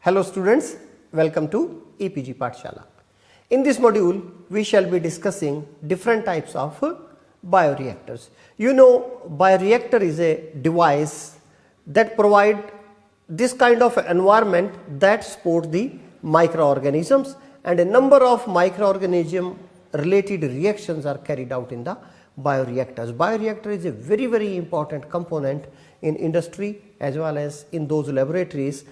Hello students, welcome to EPG Pathshala. In this module, we shall be discussing different types of bioreactors. You know, bioreactor is a device that provide this kind of environment that support the microorganisms, and a number of microorganism related reactions are carried out in the bioreactors. Bioreactor is a very important component in industry as well as in those laboratories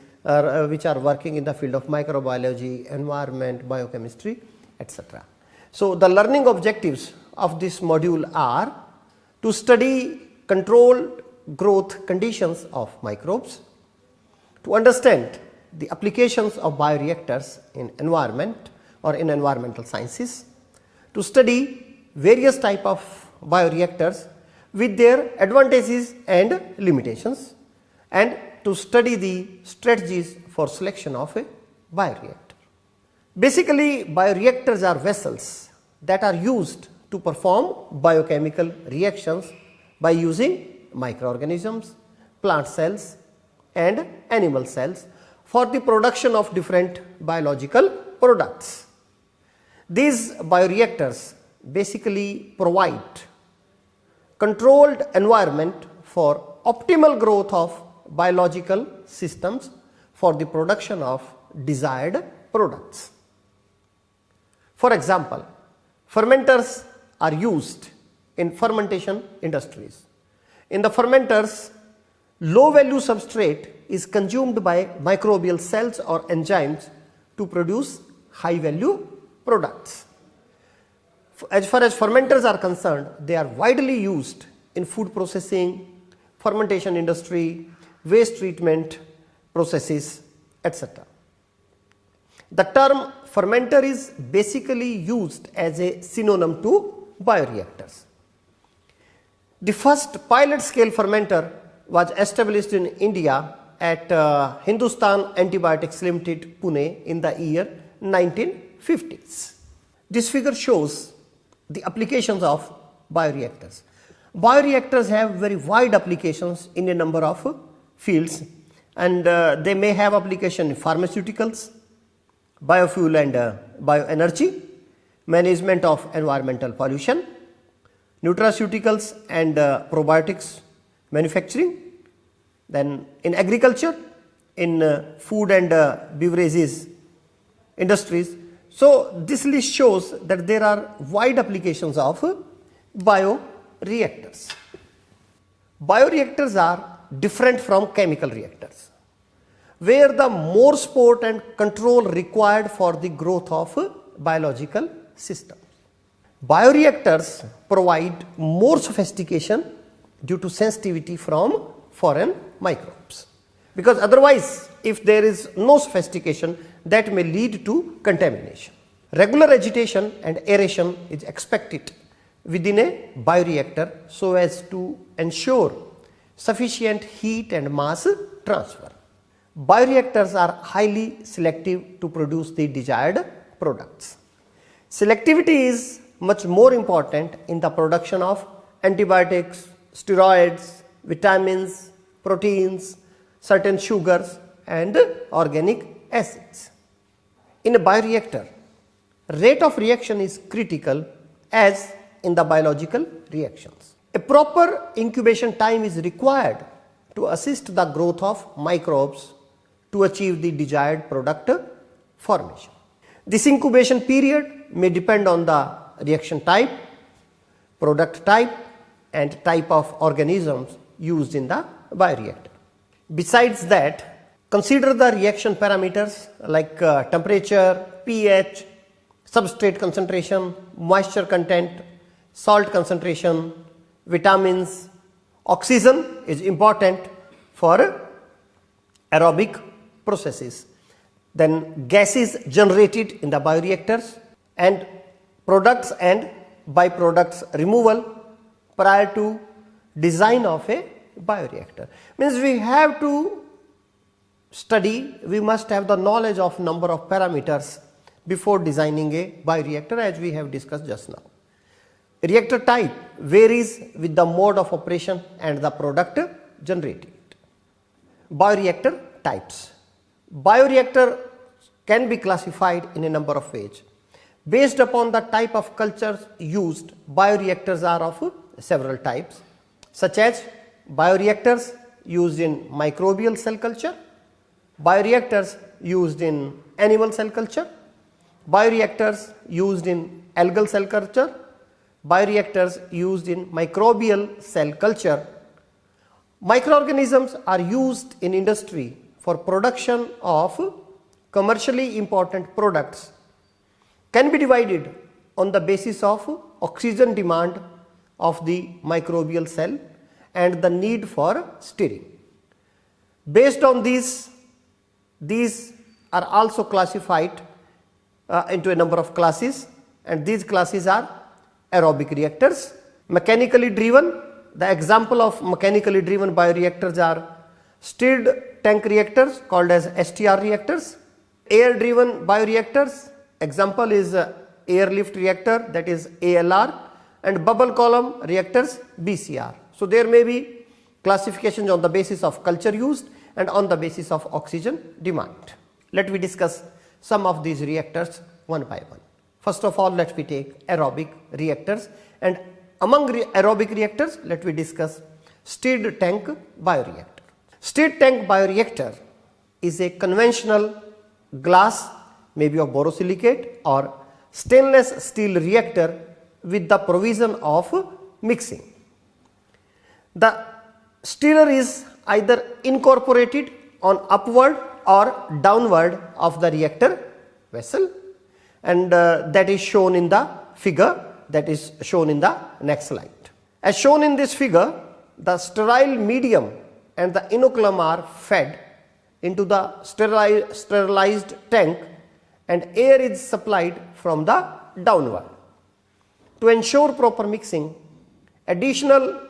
which are working in the field of microbiology, environment, biochemistry, etc. So, the learning objectives of this module are to study controlled growth conditions of microbes, to understand the applications of bioreactors in environment or in environmental sciences, to study various type of bioreactors with their advantages and limitations, and to study the strategies for selection of a bioreactor. Basically, bioreactors are vessels that are used to perform biochemical reactions by using microorganisms, plant cells and animal cells for the production of different biological products. These bioreactors basically provide controlled environment for optimal growth of biological systems for the production of desired products. For example, fermenters are used in fermentation industries. In the fermenters, low value substrate is consumed by microbial cells or enzymes to produce high value products. As far as fermenters are concerned, they are widely used in food processing, fermentation industry, waste treatment processes, etc. The term fermenter is basically used as a synonym to bioreactors. The first pilot scale fermenter was established in India at Hindustan Antibiotics Limited, Pune in the year 1950s. This figure shows the applications of bioreactors. Bioreactors have very wide applications in a number of fields, and they may have application in pharmaceuticals, biofuel and bioenergy, management of environmental pollution, nutraceuticals and probiotics manufacturing, then in agriculture, in food and beverages industries. So, this list shows that there are wide applications of bioreactors. Bioreactors are different from chemical reactors, where the more support and control required for the growth of biological systems. Bioreactors provide more sophistication due to sensitivity from foreign microbes, because otherwise if there is no sophistication, that may lead to contamination. Regular agitation and aeration is expected within a bioreactor so as to ensure sufficient heat and mass transfer. Bioreactors are highly selective to produce the desired products. Selectivity is much more important in the production of antibiotics, steroids, vitamins, proteins, certain sugars and organic acids. In a bioreactor, rate of reaction is critical as in the biological reactions. A proper incubation time is required to assist the growth of microbes to achieve the desired product formation. This incubation period may depend on the reaction type, product type and type of organisms used in the bioreactor. Besides that, consider the reaction parameters like temperature, pH, substrate concentration, moisture content, salt concentration, vitamins. Oxygen is important for aerobic processes. Then gases generated in the bioreactors and products and byproducts removal prior to design of a bioreactor. Means we have to study, we must have the knowledge of number of parameters before designing a bioreactor, as we have discussed just now. Reactor type varies with the mode of operation and the product generated. Bioreactor types. Bioreactor can be classified in a number of ways. Based upon the type of cultures used, bioreactors are of several types, such as bioreactors used in microbial cell culture, bioreactors used in animal cell culture, bioreactors used in algal cell culture, bioreactors used in microbial cell culture. Microorganisms are used in industry for production of commercially important products, can be divided on the basis of oxygen demand of the microbial cell and the need for stirring. Based on these are also classified into a number of classes, and these classes are aerobic reactors, mechanically driven. The example of mechanically driven bioreactors are stirred tank reactors called as STR reactors, air driven bioreactors, example is airlift reactor, that is ALR, and bubble column reactors, BCR. So there may be classifications on the basis of culture used and on the basis of oxygen demand. Let me discuss some of these reactors one by one. First of all, let me take aerobic reactors, and among aerobic reactors, let me discuss stirred tank bioreactor. Stirred tank bioreactor is a conventional glass, maybe of borosilicate or stainless steel reactor with the provision of mixing. The stirrer is either incorporated on upward or downward of the reactor vessel, and that is shown in the figure that is shown in the next slide. As shown in this figure, the sterile medium and the inoculum are fed into the sterilized tank and air is supplied from the downward. To ensure proper mixing, additional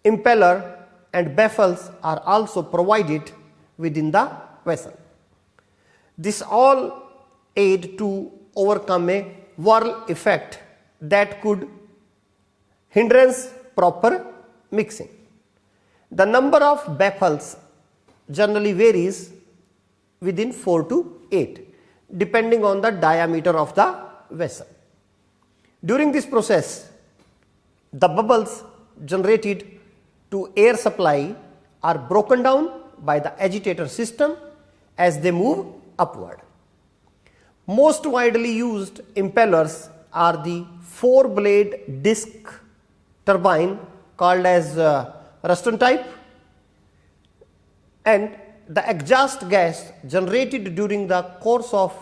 impeller and baffles are also provided within the vessel. This all aid to overcome a whirl effect that could hindrance proper mixing. The number of baffles generally varies within 4 to 8 depending on the diameter of the vessel. During this process, the bubbles generated to air supply are broken down by the agitator system as they move upward. Most widely used impellers are the 4-blade disc turbine called as Ruston type, and the exhaust gas generated during the course of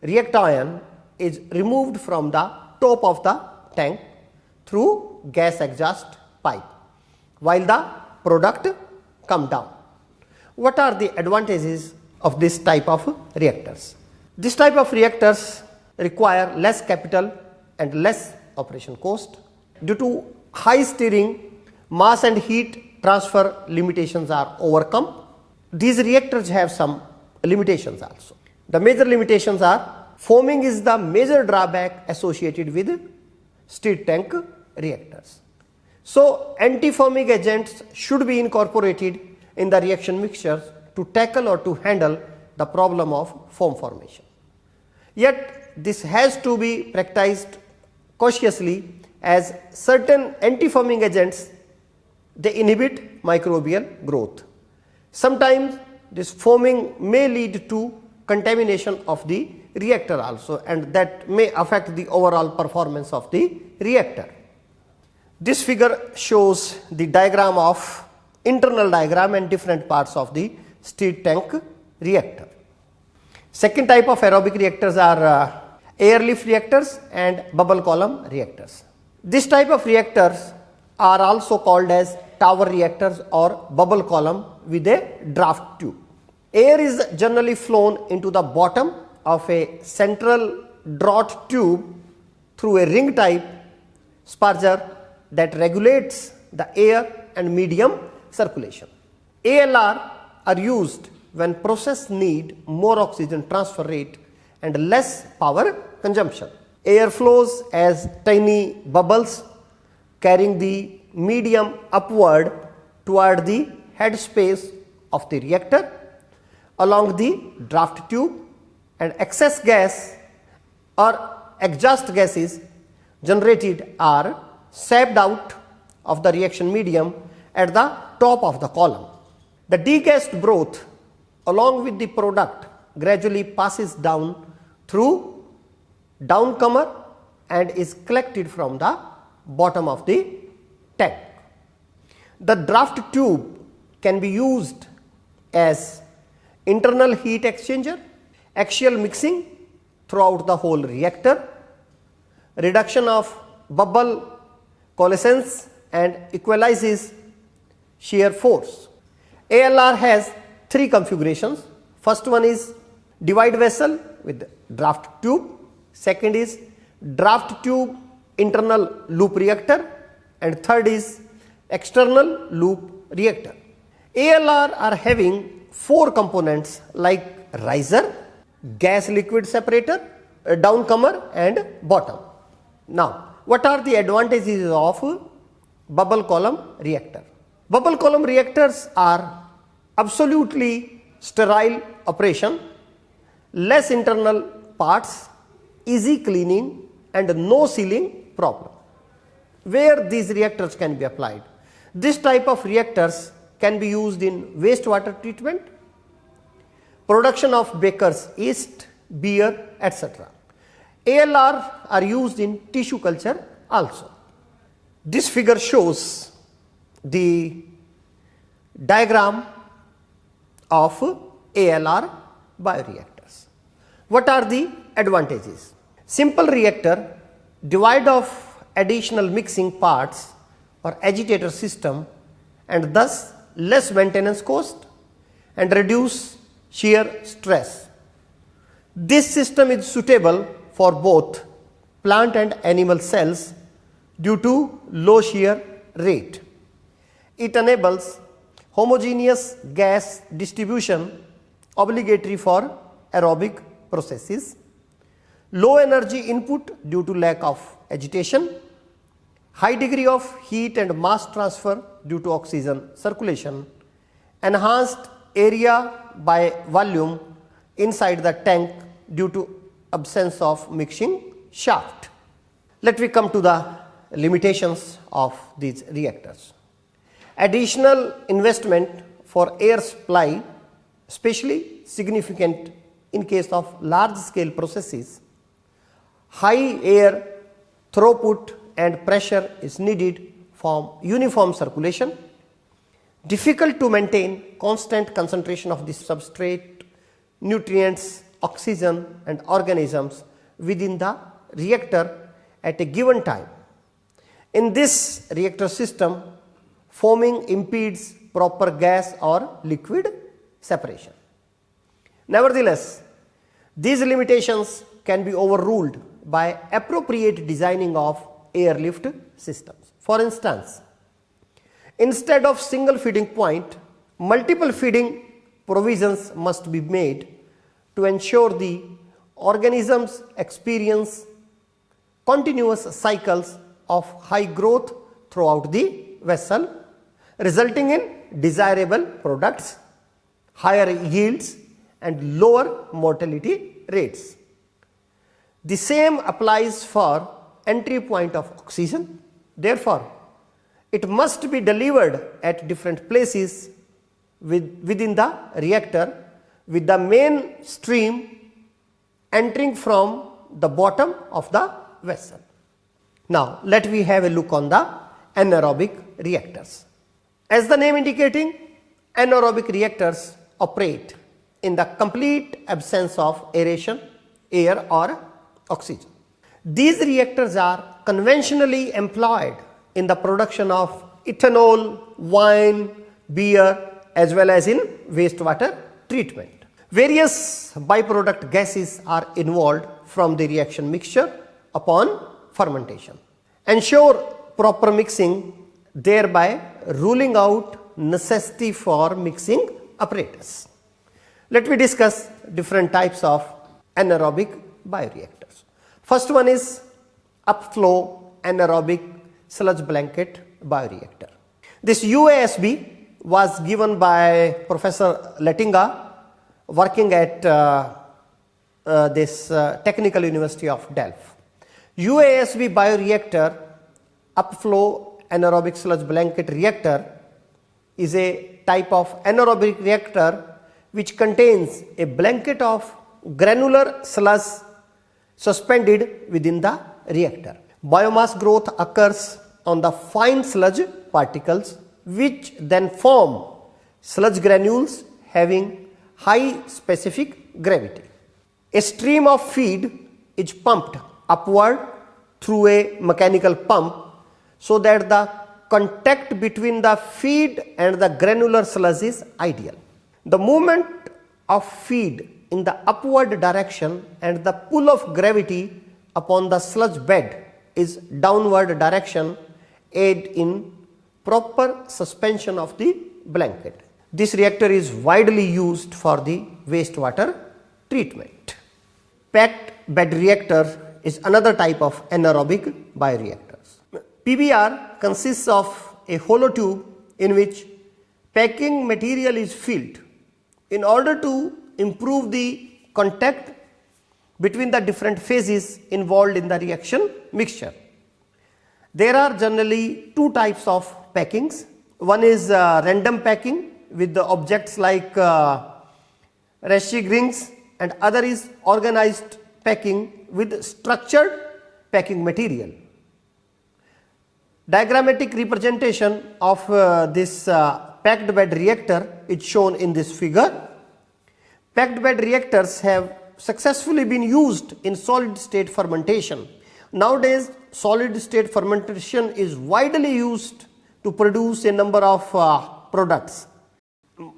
reaction is removed from the top of the tank through gas exhaust pipe while the product come down. What are the advantages of this type of reactors? This type of reactors require less capital and less operation cost. Due to high stirring, mass and heat transfer limitations are overcome. These reactors have some limitations also. The major limitations are foaming is the major drawback associated with stirred tank reactors. So anti-foaming agents should be incorporated in the reaction mixtures to tackle or to handle the problem of foam formation. Yet this has to be practiced cautiously, as certain anti-foaming agents, they inhibit microbial growth. Sometimes this foaming may lead to contamination of the reactor also, and that may affect the overall performance of the reactor. This figure shows the diagram of internal diagram and different parts of the stirred tank reactor. Second type of aerobic reactors are airlift reactors and bubble column reactors. This type of reactors are also called as tower reactors or bubble column with a draft tube. Air is generally flown into the bottom of a central draught tube through a ring type sparger that regulates the air and medium circulation. ALR are used when process need more oxygen transfer rate and less power consumption. Air flows as tiny bubbles carrying the medium upward toward the head space of the reactor. along the draft tube, and excess gas or exhaust gases generated are sapped out of the reaction medium at the top of the column. The degassed broth along with the product gradually passes down through downcomer and is collected from the bottom of the tank. The draft tube can be used as internal heat exchanger, axial mixing throughout the whole reactor, reduction of bubble coalescence and equalizes shear force. ALR has three configurations. First one is divide vessel with draft tube, second is draft tube internal loop reactor, and third is external loop reactor. ALR are having four components like riser, gas liquid separator, downcomer and bottom. Now, what are the advantages of bubble column reactor? Bubble column reactors are absolutely sterile operation, less internal parts, easy cleaning and no sealing problem. Where these reactors can be applied? This type of reactors can be used in wastewater treatment, production of baker's yeast, beer, etc. ALR are used in tissue culture also. This figure shows the diagram of ALR bioreactors. What are the advantages? Simple reactor, devoid of additional mixing parts or agitator system, and thus less maintenance cost and reduce shear stress. This system is suitable for both plant and animal cells due to low shear rate. It enables homogeneous gas distribution obligatory for aerobic processes, low energy input due to lack of agitation, high degree of heat and mass transfer due to oxygen circulation, enhanced area by volume inside the tank due to absence of mixing shaft. Let me come to the limitations of these reactors. Additional investment for air supply, especially significant in case of large scale processes. High air throughput and pressure is needed for uniform circulation. Difficult to maintain constant concentration of the substrate, nutrients, oxygen and organisms within the reactor at a given time. In this reactor system, foaming impedes proper gas or liquid separation. Nevertheless, these limitations can be overruled by appropriate designing of airlift systems. For instance, instead of single feeding point, multiple feeding provisions must be made to ensure the organisms experience continuous cycles of high growth throughout the vessel, resulting in desirable products, higher yields and lower mortality rates. The same applies for entry point of oxygen. Therefore, it must be delivered at different places within the reactor, with the main stream entering from the bottom of the vessel. Now, let me have a look on the anaerobic reactors. As the name indicating, anaerobic reactors operate in the complete absence of aeration, air or oxygen. These reactors are conventionally employed in the production of ethanol, wine, beer as well as in wastewater treatment. Various byproduct gases are involved from the reaction mixture upon fermentation. Ensure proper mixing, thereby ruling out necessity for mixing apparatus. Let me discuss different types of anaerobic bioreactors. First one is upflow anaerobic sludge blanket bioreactor. This UASB was given by Professor Lettinga working at this Technical University of Delft. UASB bioreactor, upflow anaerobic sludge blanket reactor, is a type of anaerobic reactor which contains a blanket of granular sludge suspended within the reactor. Biomass growth occurs on the fine sludge particles which then form sludge granules having high specific gravity. A stream of feed is pumped upward through a mechanical pump so that the contact between the feed and the granular sludge is ideal. The movement of feed in the upward direction and the pull of gravity upon the sludge bed is downward direction aid in proper suspension of the blanket. This reactor is widely used for the wastewater treatment. Packed bed reactor is another type of anaerobic bioreactors. PBR consists of a hollow tube in which packing material is filled in order to improve the contact between the different phases involved in the reaction mixture. There are generally two types of packings. One is random packing with the objects like Raschig rings, and other is organized packing with structured packing material. Diagrammatic representation of this packed bed reactor is shown in this figure. Packed bed reactors have successfully been used in solid state fermentation. Nowadays, solid state fermentation is widely used to produce a number of products.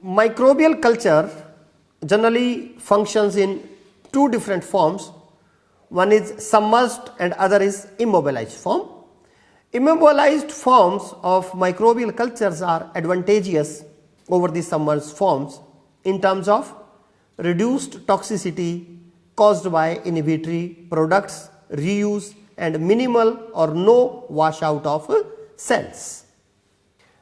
Microbial culture generally functions in two different forms. One is submerged and other is immobilized form. Immobilized forms of microbial cultures are advantageous over the submerged forms in terms of reduced toxicity caused by inhibitory products, reuse, and minimal or no washout of cells.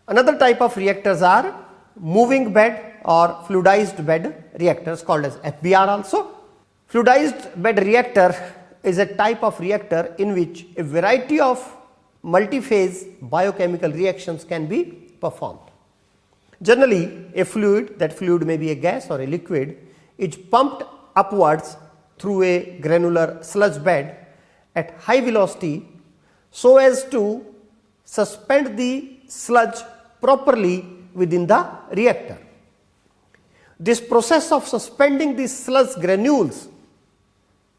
Another type of reactors are moving bed or fluidized bed reactors called as FBR also. Fluidized bed reactor is a type of reactor in which a variety of multi-phase biochemical reactions can be performed. Generally, a fluid, that fluid may be a gas or a liquid, is pumped upwards through a granular sludge bed at high velocity so as to suspend the sludge properly within the reactor. This process of suspending the sludge granules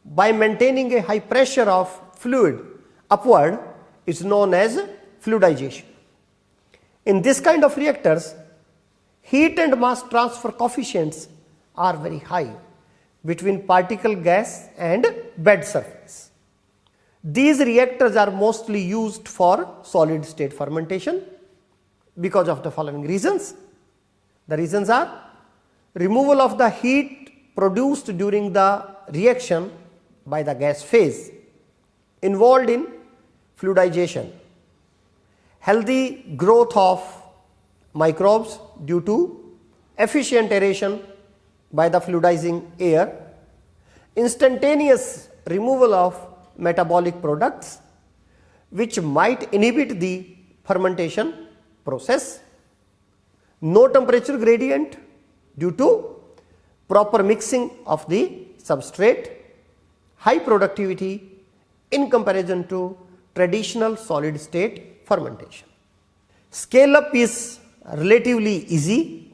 by maintaining a high pressure of fluid upward is known as fluidization. In this kind of reactors, heat and mass transfer coefficients are very high between particle gas and bed surface. These reactors are mostly used for solid state fermentation because of the following reasons. The reasons are removal of the heat produced during the reaction by the gas phase involved in fluidization, healthy growth of microbes due to efficient aeration by the fluidizing air, instantaneous removal of metabolic products which might inhibit the fermentation process, no temperature gradient due to proper mixing of the substrate, high productivity in comparison to traditional solid state fermentation. Scale up is relatively easy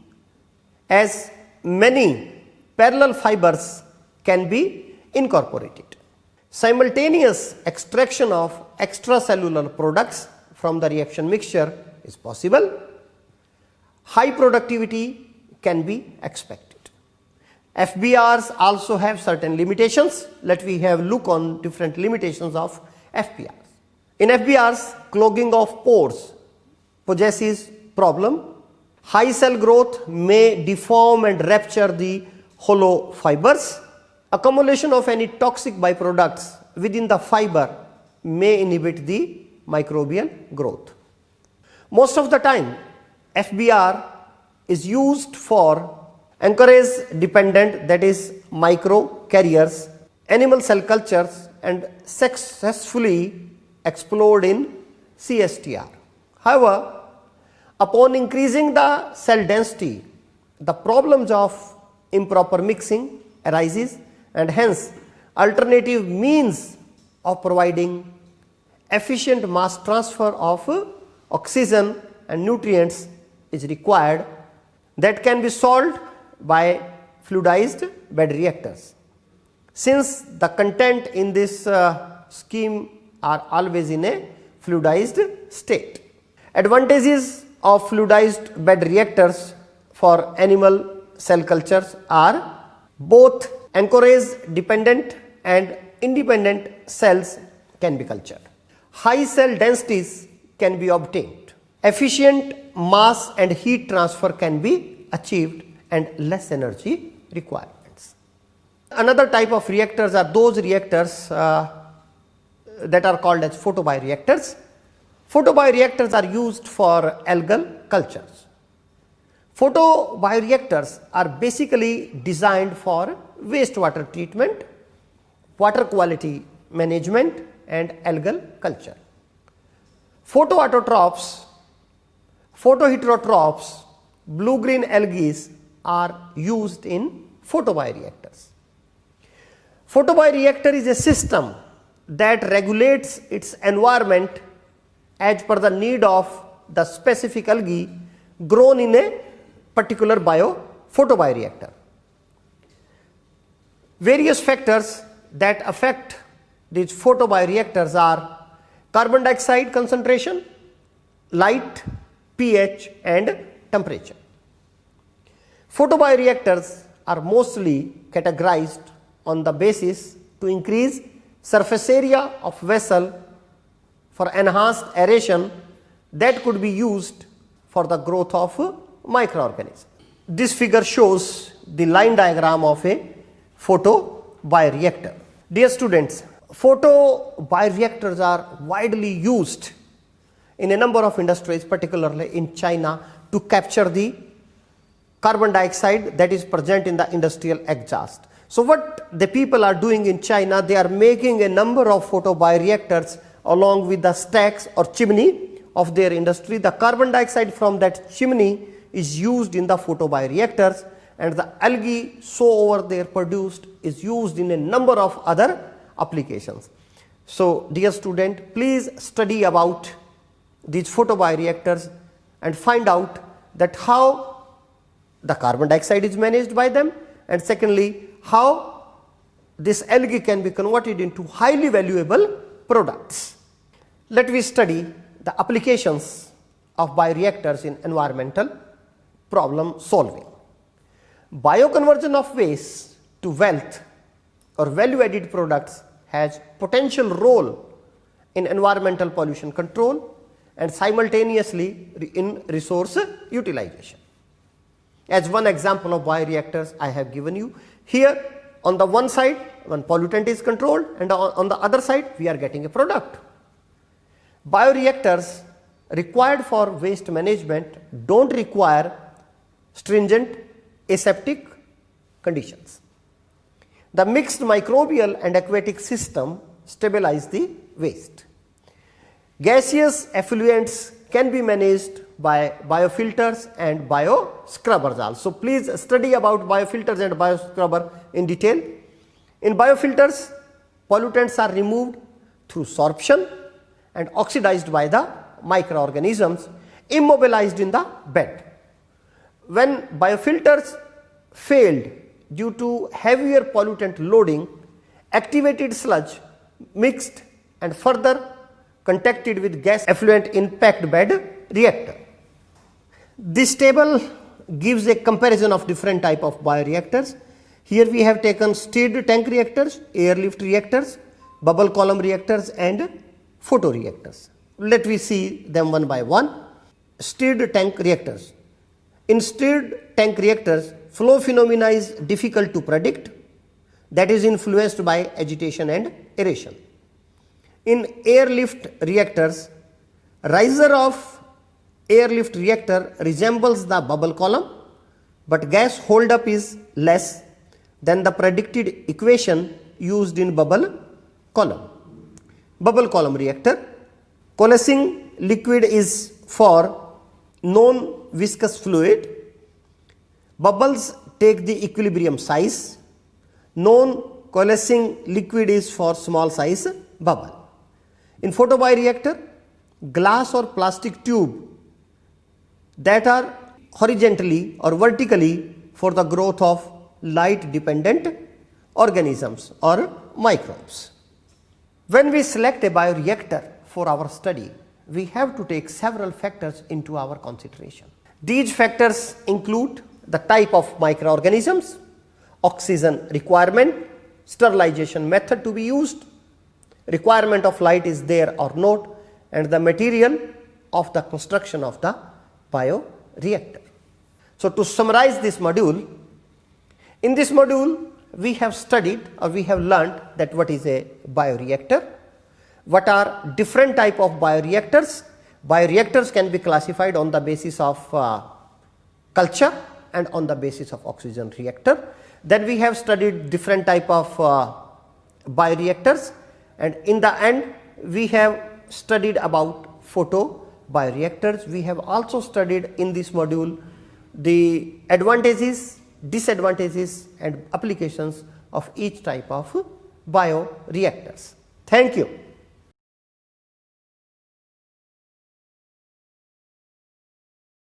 as many parallel fibers can be incorporated. Simultaneous extraction of extracellular products from the reaction mixture is possible. High productivity can be expected. FBRs also have certain limitations. Let me have a look on different limitations of FBRs. In FBRs, clogging of pores possesses problem. High cell growth may deform and rupture the hollow fibers. Accumulation of any toxic byproducts within the fiber may inhibit the microbial growth. Most of the time, FBR is used for Anchorage dependent, that is micro carriers, animal cell cultures and successfully explode in CSTR. However, upon increasing the cell density, the problems of improper mixing arises, and hence alternative means of providing efficient mass transfer of oxygen and nutrients is required, that can be solved by fluidized bed reactors. Since the content in this scheme are always in a fluidized state. Advantages of fluidized bed reactors for animal cell cultures are both anchorage dependent and independent cells can be cultured. High cell densities can be obtained. Efficient mass and heat transfer can be achieved and less energy requirements. Another type of reactors are those reactors that are called as photobioreactors. Photobioreactors are used for algal cultures. Photobioreactors are basically designed for wastewater treatment, water quality management and algal culture. Photoautotrophs, photoheterotrophs, blue-green algae are used in photobioreactors. Photobioreactor is a system that regulates its environment as per the need of the specific algae grown in a particular photobioreactor. Various factors that affect these photobioreactors are carbon dioxide concentration, light, pH and temperature. Photobioreactors are mostly categorized on the basis to increase surface area of vessel for enhanced aeration that could be used for the growth of microorganisms. This figure shows the line diagram of a photobioreactor. Dear students, photobioreactors are widely used in a number of industries, particularly in China, to capture the carbon dioxide that is present in the industrial exhaust. So what the people are doing in China, they are making a number of photobioreactors along with the stacks or chimney of their industry. The carbon dioxide from that chimney is used in the photobioreactors, and the algae so over there produced is used in a number of other applications. So dear student, please study about these photobioreactors and find out that how the carbon dioxide is managed by them, and secondly how this algae can be converted into highly valuable products. Let me study the applications of bioreactors in environmental problem solving. Bioconversion of waste to wealth or value added products has potential role in environmental pollution control and simultaneously in resource utilization. As one example of bioreactors I have given you here, on the one side one pollutant is controlled and on the other side we are getting a product. Bioreactors required for waste management don't require stringent aseptic conditions. The mixed microbial and aquatic system stabilize the waste. Gaseous effluents can be managed by biofilters and bioscrubbers also. Please study about biofilters and bioscrubber in detail. In biofilters, pollutants are removed through sorption and oxidized by the microorganisms immobilized in the bed. When biofilters failed due to heavier pollutant loading, activated sludge mixed and further contacted with gas effluent in packed bed reactor. This table gives a comparison of different type of bioreactors. Here we have taken stirred tank reactors, airlift reactors, bubble column reactors and photoreactors. Let me see them one by one. Stirred tank reactors. In stirred tank reactors, flow phenomena is difficult to predict, that is influenced by agitation and aeration. In airlift reactors, riser of airlift reactor resembles the bubble column but gas holdup is less than the predicted equation used in bubble column. Bubble column reactor. Coalescing liquid is for non-viscous fluid. Bubbles take the equilibrium size. Non-coalescing liquid is for small size bubble. In photobioreactor, glass or plastic tube that are horizontally or vertically for the growth of light dependent organisms or microbes. When we select a bioreactor for our study, we have to take several factors into our consideration. These factors include the type of microorganisms, oxygen requirement, sterilization method to be used, requirement of light is there or not, and the material of the construction of the bioreactor. So, to summarize this module, in this module we have studied or we have learned that what is a bioreactor, what are different type of bioreactors. Bioreactors can be classified on the basis of culture and on the basis of oxygen reactor. Then we have studied different type of bioreactors, and in the end we have studied about photobioreactors. We have also studied in this module the advantages, disadvantages and applications of each type of bioreactors. Thank you.